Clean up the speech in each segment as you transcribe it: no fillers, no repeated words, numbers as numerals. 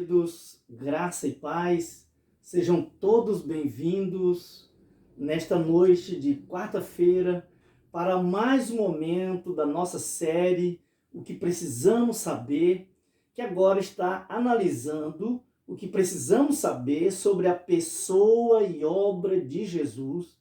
Queridos, graça e paz, sejam todos bem-vindos nesta noite de quarta-feira para mais um momento da nossa série O que Precisamos Saber, que agora está analisando o que precisamos saber sobre a pessoa e obra de Jesus.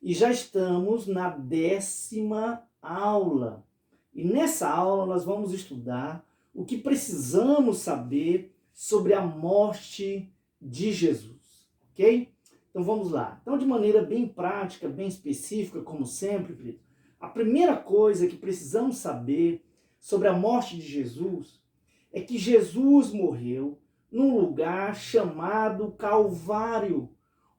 E já estamos na 10ª aula. E nessa aula nós vamos estudar o que precisamos saber sobre a morte de Jesus, ok? Então vamos lá. Então, de maneira bem prática, bem específica, como sempre, querido, a primeira coisa que precisamos saber sobre a morte de Jesus é que Jesus morreu num lugar chamado Calvário,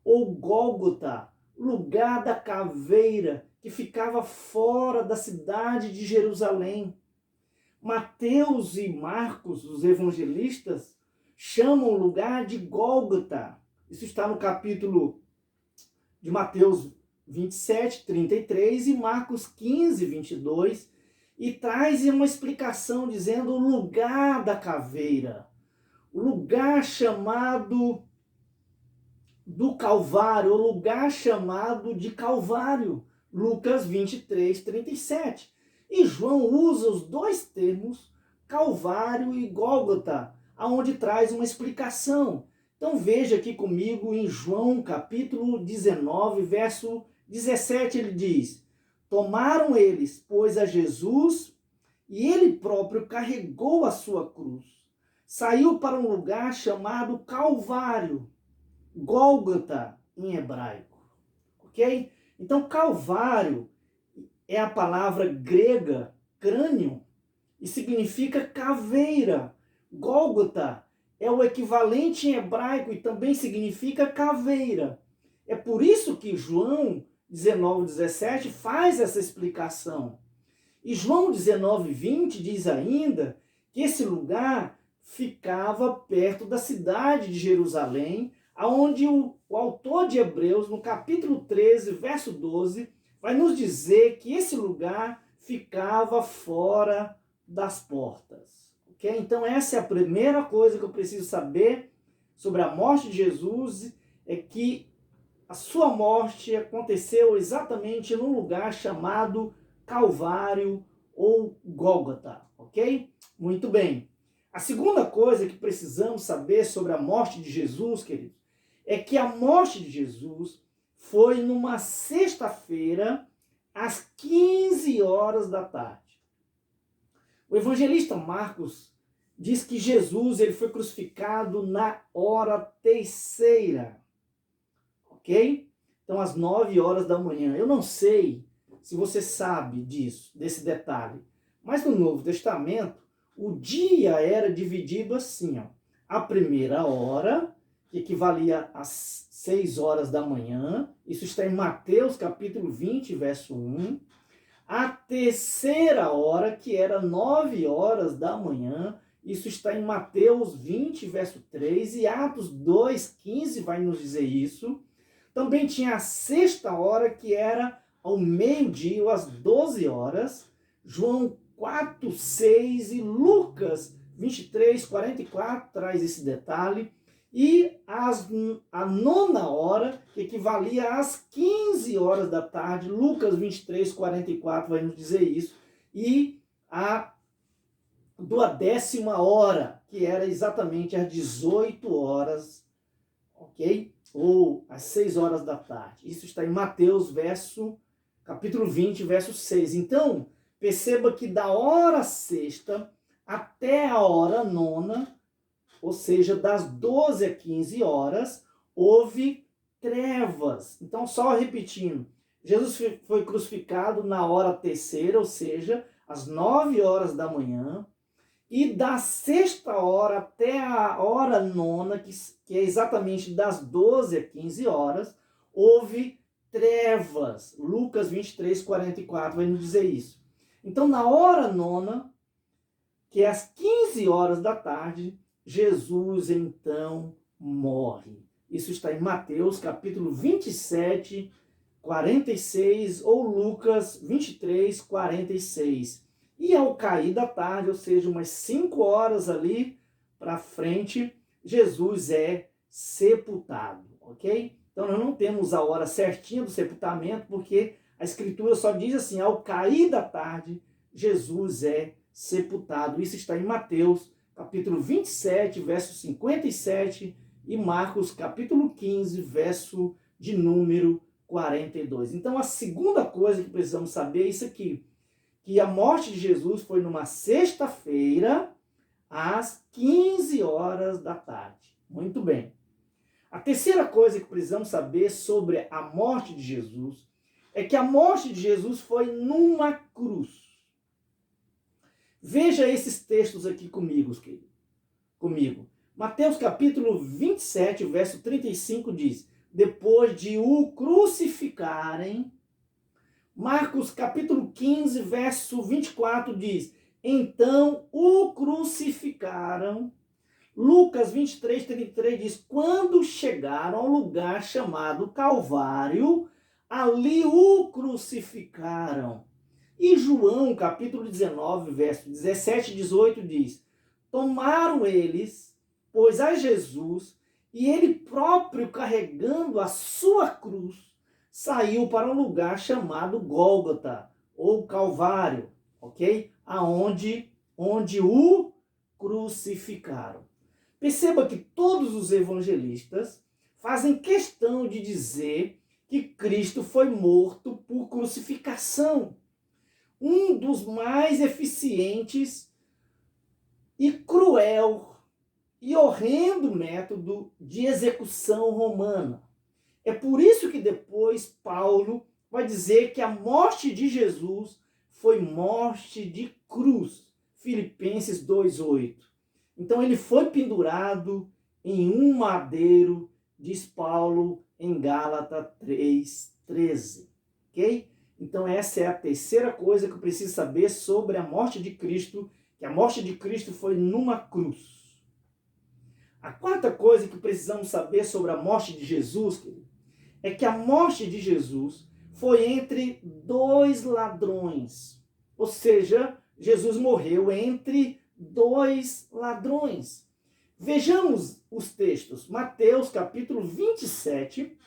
ou Gólgota, lugar da caveira, que ficava fora da cidade de Jerusalém. Mateus e Marcos, os evangelistas, chamam o lugar de Gólgota. Isso está no capítulo de Mateus 27, 33 e Marcos 15, 22, e traz uma explicação dizendo o lugar da caveira, o lugar chamado do Calvário, o lugar chamado de Calvário, Lucas 23, 37. E João usa os dois termos, Calvário e Gólgota, aonde traz uma explicação. Então veja aqui comigo em João capítulo 19, verso 17, ele diz: tomaram eles, pois, a Jesus, e ele próprio carregou a sua cruz. Saiu para um lugar chamado Calvário, Gólgota em hebraico, ok? Então Calvário é a palavra grega crânio e significa caveira. Gólgota é o equivalente em hebraico e também significa caveira. É por isso que João 19:17 faz essa explicação. E João 19:20 diz ainda que esse lugar ficava perto da cidade de Jerusalém, aonde o autor de Hebreus, no capítulo 13, verso 12, vai nos dizer que esse lugar ficava fora das portas. Okay? Então essa é a primeira coisa que eu preciso saber sobre a morte de Jesus, é que a sua morte aconteceu exatamente num lugar chamado Calvário ou Gólgota, ok? Muito bem. A segunda coisa que precisamos saber sobre a morte de Jesus, queridos, é que a morte de Jesus foi numa sexta-feira, às 15 horas da tarde. O evangelista Marcos diz que Jesus ele foi crucificado na hora terceira, ok? Então, às 9 horas da manhã. Eu não sei se você sabe disso, desse detalhe, mas no Novo Testamento, o dia era dividido assim, ó. A primeira hora, que equivalia às 6 horas da manhã, isso está em Mateus capítulo 20, verso 1. A terceira hora, que era 9 horas da manhã, isso está em Mateus 20, verso 3, e Atos 2, 15 vai nos dizer isso. Também tinha a sexta hora, que era ao meio-dia, ou às 12 horas, João 4, 6 e Lucas 23, 44 traz esse detalhe. E a nona hora, que equivalia às 15 horas da tarde, Lucas 23, 44 vai nos dizer isso. E a 10ª hora, que era exatamente às 18 horas, ok? Ou às 6 horas da tarde. Isso está em Mateus, capítulo 20, verso 6. Então, perceba que da hora sexta até a hora nona, ou seja, das 12 a 15 horas, houve trevas. Então, só repetindo, Jesus foi crucificado na hora terceira, ou seja, às 9 horas da manhã, e da sexta hora até a hora nona, que é exatamente das 12 a 15 horas, houve trevas. Lucas 23, 44 vai nos dizer isso. Então, na hora nona, que é às 15 horas da tarde, Jesus então morre. Isso está em Mateus capítulo 27, 46 ou Lucas 23, 46. E ao cair da tarde, ou seja, umas 5 horas ali para frente, Jesus é sepultado, ok? Então nós não temos a hora certinha do sepultamento, porque a Escritura só diz assim, ao cair da tarde, Jesus é sepultado. Isso está em Mateus, capítulo 27, verso 57, e Marcos, capítulo 15, verso de número 42. Então a segunda coisa que precisamos saber é isso aqui, que a morte de Jesus foi numa sexta-feira, às 15 horas da tarde. Muito bem. A terceira coisa que precisamos saber sobre a morte de Jesus é que a morte de Jesus foi numa cruz. Veja esses textos aqui comigo, querido. Mateus capítulo 27, verso 35 diz: depois de o crucificarem. Marcos capítulo 15, verso 24 diz: então o crucificaram. Lucas 23, 33 diz: quando chegaram ao lugar chamado Calvário, ali o crucificaram. E João capítulo 19, verso 17 e 18 diz: tomaram eles, pois a Jesus, e ele próprio carregando a sua cruz, saiu para um lugar chamado Gólgota, ou Calvário, ok? Onde o crucificaram. Perceba que todos os evangelistas fazem questão de dizer que Cristo foi morto por crucificação. Um dos mais eficientes e cruel e horrendo método de execução romana. É por isso que depois Paulo vai dizer que a morte de Jesus foi morte de cruz. Filipenses 2:8. Então ele foi pendurado em um madeiro, diz Paulo em Gálatas 3:13. Ok? Então essa é a terceira coisa que eu preciso saber sobre a morte de Cristo, que a morte de Cristo foi numa cruz. A quarta coisa que precisamos saber sobre a morte de Jesus, querido, é que a morte de Jesus foi entre dois ladrões. Ou seja, Jesus morreu entre dois ladrões. Vejamos os textos. Mateus capítulo 27,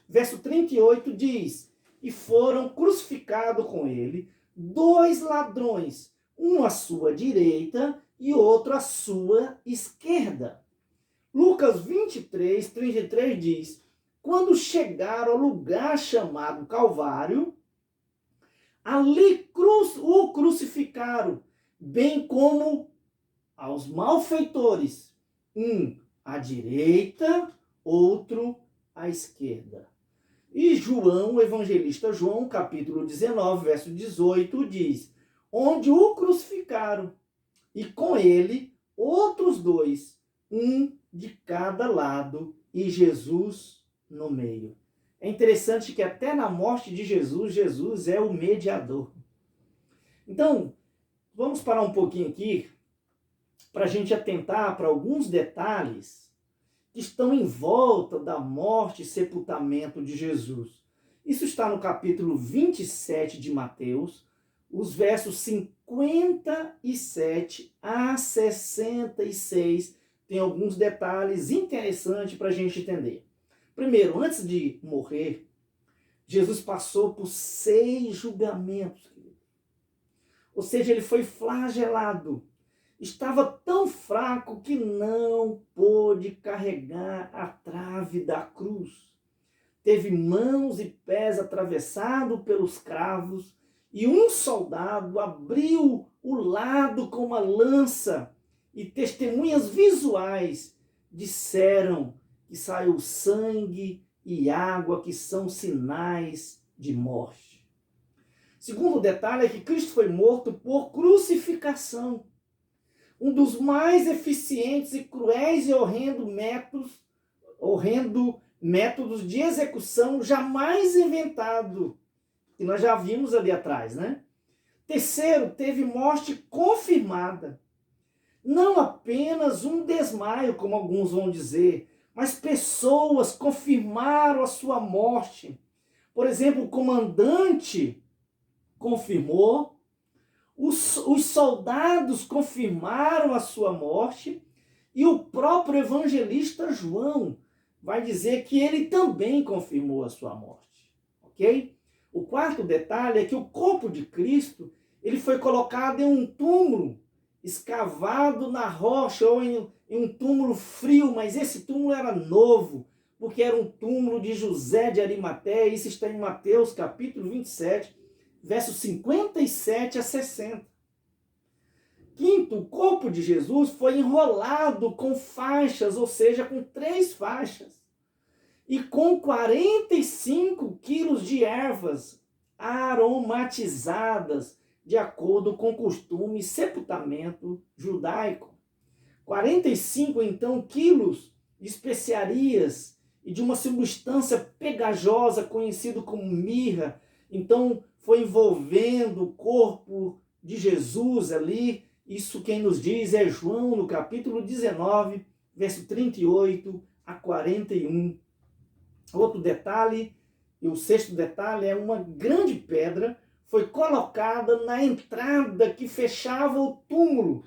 verso 38 diz: e foram crucificados com ele dois ladrões, um à sua direita e outro à sua esquerda. Lucas 23, 33 diz: quando chegaram ao lugar chamado Calvário, ali o crucificaram, bem como aos malfeitores, um à direita, outro à esquerda. E João, o evangelista João, capítulo 19, verso 18, diz: onde o crucificaram, e com ele outros dois, um de cada lado, e Jesus no meio. É interessante que até na morte de Jesus, Jesus é o mediador. Então, vamos parar um pouquinho aqui para a gente atentar para alguns detalhes que estão em volta da morte e sepultamento de Jesus. Isso está no capítulo 27 de Mateus, os versos 57 a 66. Tem alguns detalhes interessantes para a gente entender. Primeiro, antes de morrer, Jesus passou por 6 julgamentos. Ou seja, ele foi flagelado. Estava tão fraco que não pôde carregar a trave da cruz. Teve mãos e pés atravessados pelos cravos, e um soldado abriu o lado com uma lança, e testemunhas visuais disseram que saiu sangue e água, que são sinais de morte. Segundo detalhe é que Cristo foi morto por crucificação. Um dos mais eficientes e cruéis e horrendos métodos de execução jamais inventado, que nós já vimos ali atrás, né? Terceiro, teve morte confirmada. Não apenas um desmaio, como alguns vão dizer, mas pessoas confirmaram a sua morte. Por exemplo, o comandante confirmou, os soldados confirmaram a sua morte, E o próprio evangelista João vai dizer que ele também confirmou a sua morte, ok? O quarto detalhe é que o corpo de Cristo ele foi colocado em um túmulo escavado na rocha ou em um túmulo frio, mas esse túmulo era novo, porque era um túmulo de José de Arimateia. Isso está em Mateus capítulo 27, versos 57 a 60. Quinto, o corpo de Jesus foi enrolado com faixas, ou seja, com 3 faixas, e com 45 quilos de ervas aromatizadas, de acordo com o costume e sepultamento judaico. 45, então, quilos de especiarias e de uma substância pegajosa, conhecida como mirra. Então, foi envolvendo o corpo de Jesus ali. Isso quem nos diz é João, no capítulo 19, verso 38 a 41. Outro detalhe, e o sexto detalhe, é uma grande pedra foi colocada na entrada que fechava o túmulo.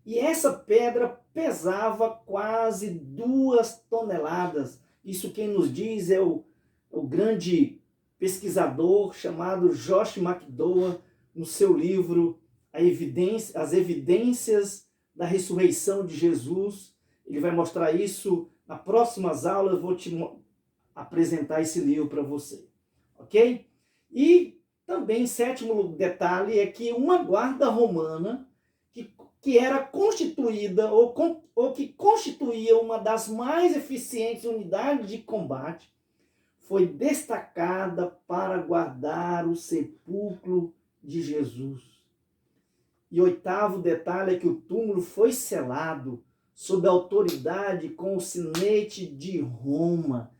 E essa pedra pesava quase 2 toneladas. Isso quem nos diz é o grande pesquisador chamado Josh McDowell, no seu livro As Evidências da Ressurreição de Jesus. Ele vai mostrar isso nas próximas aulas. Eu vou te apresentar esse livro para você, ok? E também, sétimo detalhe, é que uma guarda romana que era constituída ou que constituía uma das mais eficientes unidades de combate, foi destacada para guardar o sepulcro de Jesus. E oitavo detalhe é que o túmulo foi selado sob a autoridade com o sinete de Roma,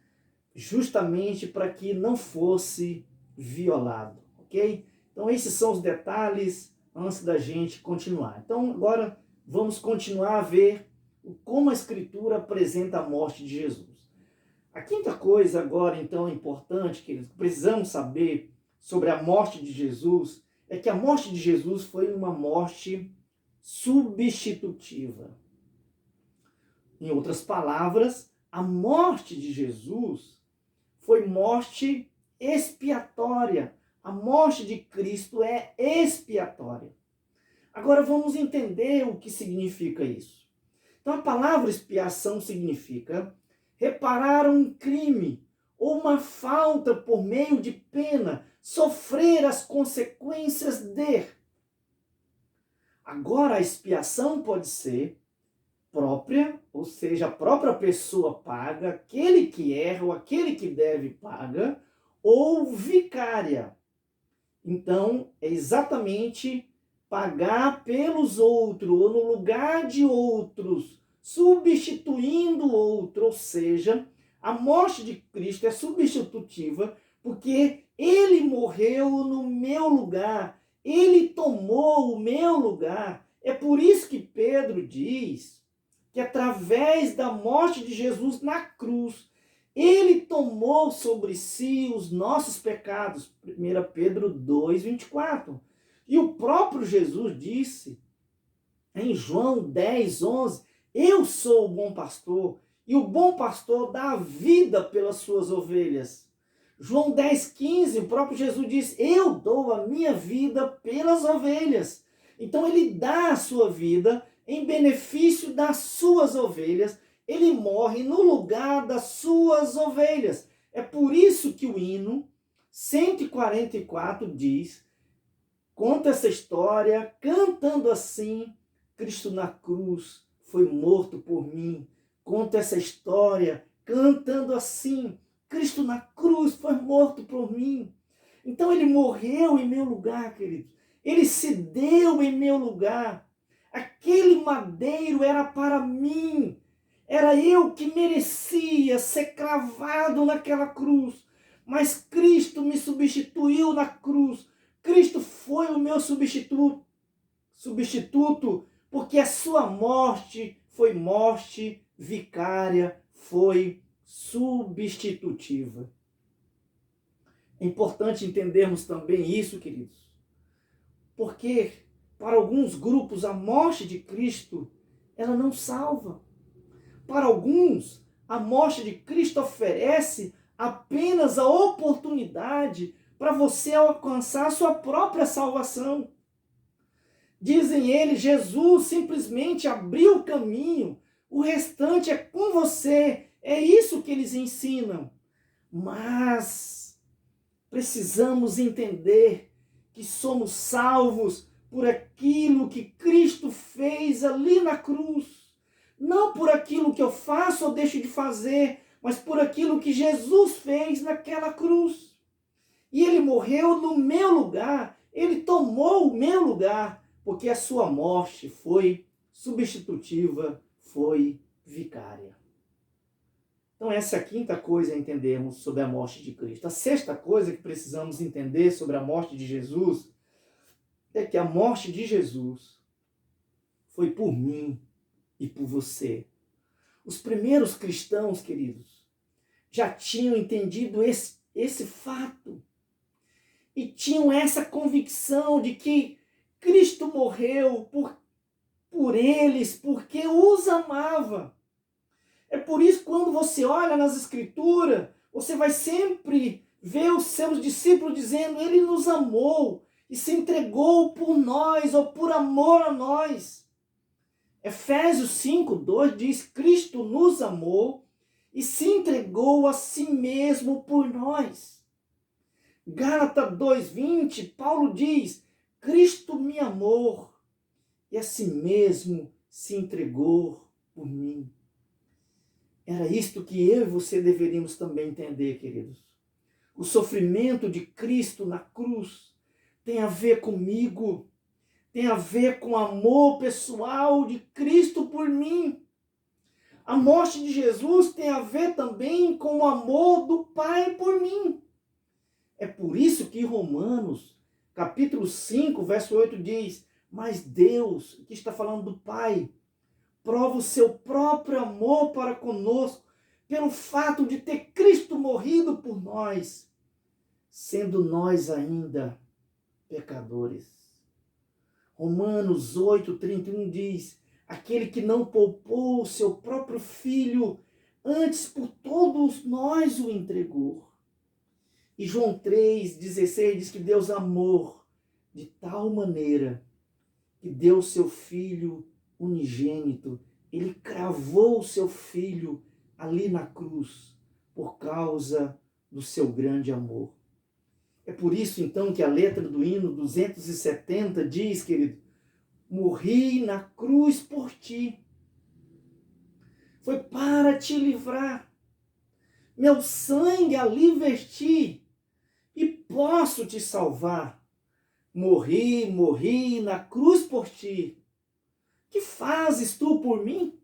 justamente para que não fosse violado, ok? Então esses são os detalhes antes da gente continuar. Então agora vamos continuar a ver como a Escritura apresenta a morte de Jesus. A quinta coisa agora, então, importante, que precisamos saber sobre a morte de Jesus, é que a morte de Jesus foi uma morte substitutiva. Em outras palavras, a morte de Jesus foi morte expiatória. A morte de Cristo é expiatória. Agora vamos entender o que significa isso. Então a palavra expiação significa reparar um crime ou uma falta por meio de pena, sofrer as consequências de. Agora a expiação pode ser própria, ou seja, a própria pessoa paga, aquele que erra ou aquele que deve paga, ou vicária. Então, é exatamente pagar pelos outros, ou no lugar de outros, substituindo o outro, ou seja, a morte de Cristo é substitutiva, porque ele morreu no meu lugar, ele tomou o meu lugar. É por isso que Pedro diz que através da morte de Jesus na cruz, ele tomou sobre si os nossos pecados. 1 Pedro 2, 24. E o próprio Jesus disse em João 10, 11, eu sou o bom pastor, e o bom pastor dá a vida pelas suas ovelhas. João 10, 15, o próprio Jesus diz, eu dou a minha vida pelas ovelhas. Então ele dá a sua vida em benefício das suas ovelhas, ele morre no lugar das suas ovelhas. É por isso que o hino 144 diz, conta essa história, cantando assim, Cristo na cruz foi morto por mim. Conta essa história, cantando assim, Cristo na cruz foi morto por mim. Então ele morreu em meu lugar, queridos. Ele se deu em meu lugar. Aquele madeiro era para mim. Era eu que merecia ser cravado naquela cruz. Mas Cristo me substituiu na cruz. Cristo foi o meu substituto, porque a sua morte foi morte vicária, foi substitutiva. É importante entendermos também isso, queridos. Porque para alguns grupos a morte de Cristo, ela não salva. Para alguns, a morte de Cristo oferece apenas a oportunidade para você alcançar a sua própria salvação. Dizem eles, Jesus simplesmente abriu o caminho, o restante é com você. É isso que eles ensinam. Mas precisamos entender que somos salvos por aquilo que Cristo fez ali na cruz. Não por aquilo que eu faço ou deixo de fazer, mas por aquilo que Jesus fez naquela cruz. E ele morreu no meu lugar, ele tomou o meu lugar, porque a sua morte foi substitutiva, foi vicária. Então essa é a quinta coisa a entendermos sobre a morte de Cristo. A sexta coisa que precisamos entender sobre a morte de Jesus é que a morte de Jesus foi por mim e por você. Os primeiros cristãos, queridos, já tinham entendido esse fato e tinham essa convicção de que Cristo morreu por eles, porque os amava. É por isso que quando você olha nas Escrituras, você vai sempre ver os seus discípulos dizendo, ele nos amou e se entregou por nós ou por amor a nós. Efésios 5:2 diz, Cristo nos amou e se entregou a si mesmo por nós. Gálatas 2:20, Paulo diz, Cristo me amou e a si mesmo se entregou por mim. Era isto que eu e você deveríamos também entender, queridos. O sofrimento de Cristo na cruz tem a ver comigo, tem a ver com o amor pessoal de Cristo por mim. A morte de Jesus tem a ver também com o amor do Pai por mim. É por isso que Romanos, capítulo 5, verso 8 diz, mas Deus, que está falando do Pai, prova o seu próprio amor para conosco, pelo fato de ter Cristo morrido por nós, sendo nós ainda pecadores. Romanos 8:31 diz, aquele que não poupou o seu próprio filho, antes por todos nós o entregou. E João 3:16 diz que Deus amou de tal maneira que deu seu filho unigênito, ele cravou o seu filho ali na cruz, por causa do seu grande amor. É por isso então que a letra do hino 270 diz, querido, morri na cruz por ti, foi para te livrar, meu sangue ali verti, e posso te salvar, morri na cruz por ti, que fazes tu por mim?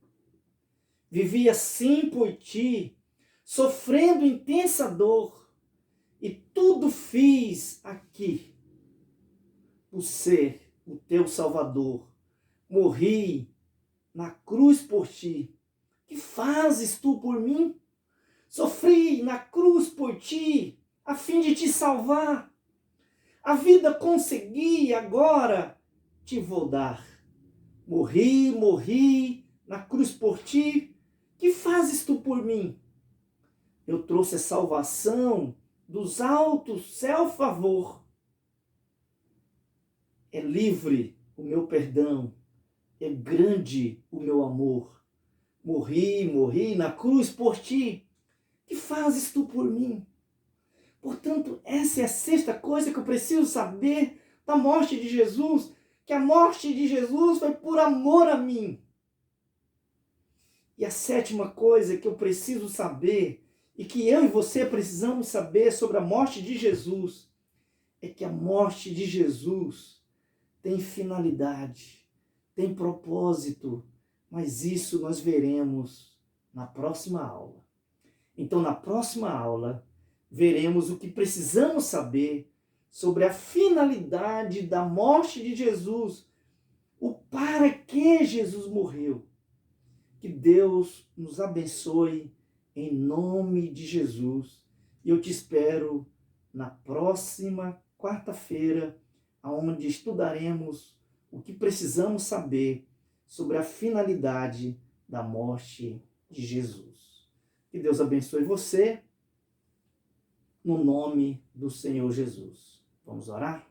Vivi assim por ti, sofrendo intensa dor, e tudo fiz aqui, por ser o teu Salvador. Morri na cruz por ti, que fazes tu por mim? Sofri na cruz por ti, a fim de te salvar. A vida consegui, agora te vou dar. Morri na cruz por ti, que fazes tu por mim? Eu trouxe a salvação dos altos, céu favor. É livre o meu perdão, é grande o meu amor. Morri na cruz por ti, que fazes tu por mim? Portanto, essa é a sexta coisa que eu preciso saber da morte de Jesus, que a morte de Jesus foi por amor a mim. E a sétima coisa que eu preciso saber, e que eu e você precisamos saber sobre a morte de Jesus, é que a morte de Jesus tem finalidade, tem propósito, mas isso nós veremos na próxima aula. Então, na próxima aula, veremos o que precisamos saber sobre a finalidade da morte de Jesus, o para que Jesus morreu. Que Deus nos abençoe em nome de Jesus. E eu te espero na próxima quarta-feira, onde estudaremos o que precisamos saber sobre a finalidade da morte de Jesus. Que Deus abençoe você, no nome do Senhor Jesus. Vamos orar?